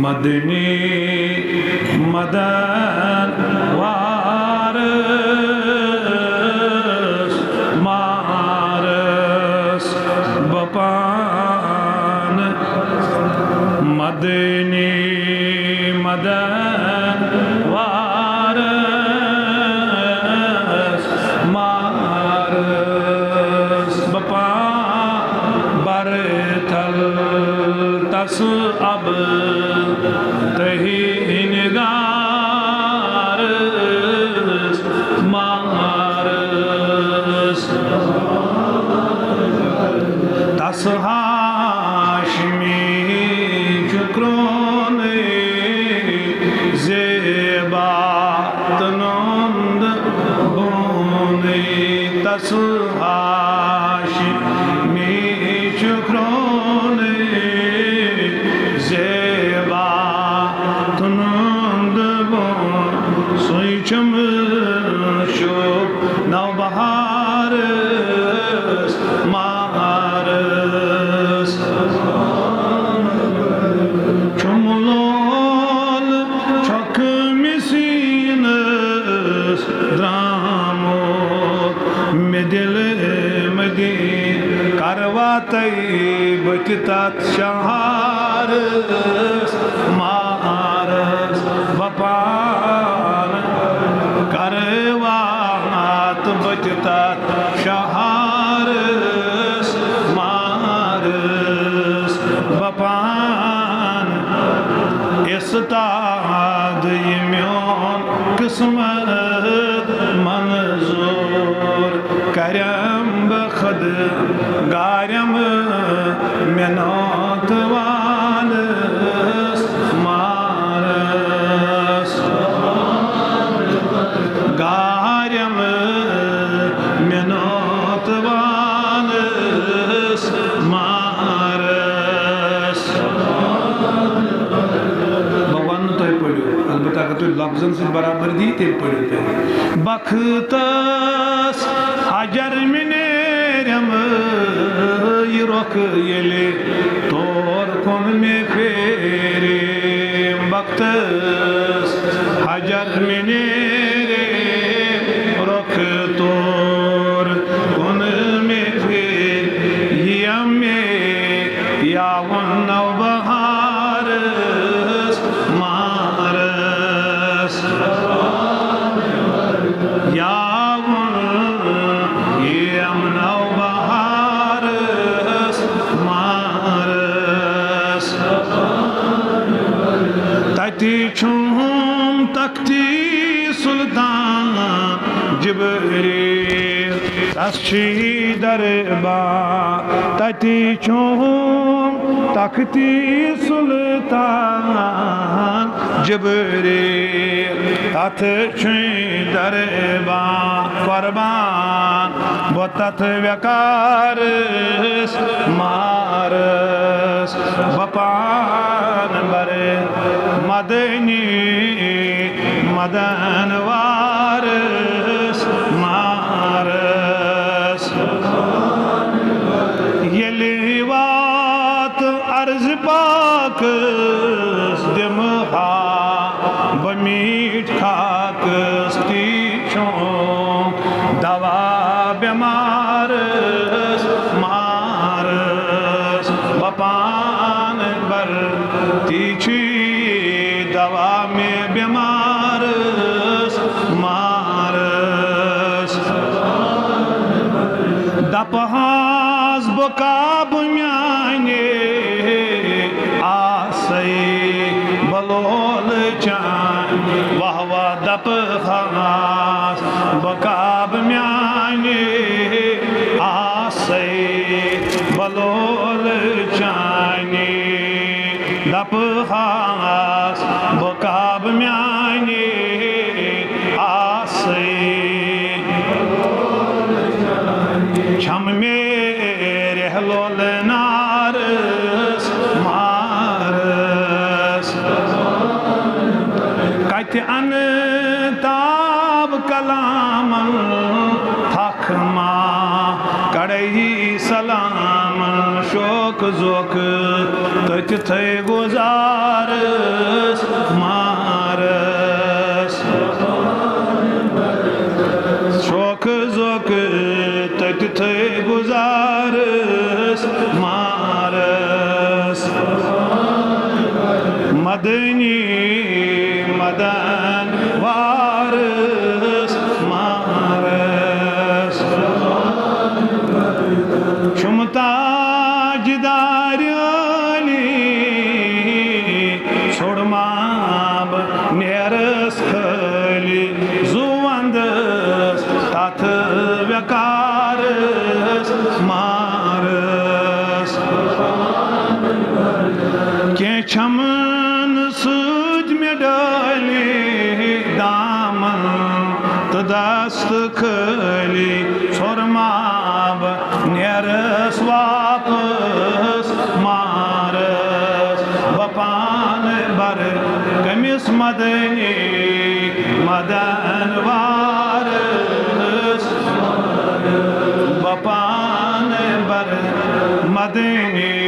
मदनी मदन वारस मारस बपान मदनी मदन वारस मारस बपान बरथल तस अब तही निगारस मारस तस हाशमी शुक्रोने ज़ेबा तनंद बोने तस हाशमी शुक्रोने ज़ेबा तनंद बोन सोई चम शोक नवबहारस मारस चुमलोल चक मिसीनस द्रामोत मेदिल मदीन करवातई बचतात शहारस मारस बपान करवात बचतात शहारस मारस बपान इस्ताद यम्योन किस्मत मंजूर करम बखद गारम मेनोत वालस मारस गारम मेनोत वालस मारस भगवान तो पढ़ो अलबत्ता तो लफ्ज़न से बराबर दी ते पढ़ो बख्तस हजर मिनेरम युरक येले तोर कौन में फेरे बख्तस हजर मिनेरे रख तोर कौन में फेर यमे यावन नवबहारस मारस यावन यम नवबहारस मारस तति छुम तख्ती सुल्तान जिब्रील तस्ची दरबा तति छुम तख्ती सुल्तान जिब्रील तथ छी दरबा कुर्बान वो तथ व्यकारस मारस बपान बरे मदनी मदन वारस मारस येले वात अर्ज पाकस दिमहा बमीठ खाकस तीछों दवा बीमारस मारस बपान बर तीछी दवा में बीमारस मारस दपहास बकाब म्याने आसई बलोल चान वाह वाह दपहास बकाब म्याने आसई बलोल चाने दपहास बकाब म्याने आसई छम मेरे हलोल नारस मारस कत अन ताब कलाम थखमा कड़ई सलाम शोक जोक तथ गुजार युथे गुजारस मारस मदनी मदन वारस मारस शुमताजदार छोड़माब नेरस खली जुवंदस तथ व्यकारस मारस के छमन सूज में डाले दामन तो दस्त खली छोड़माब नेरस वापस मारस बपान बर कमिस मदनी मदन वारस बपान बर मदनी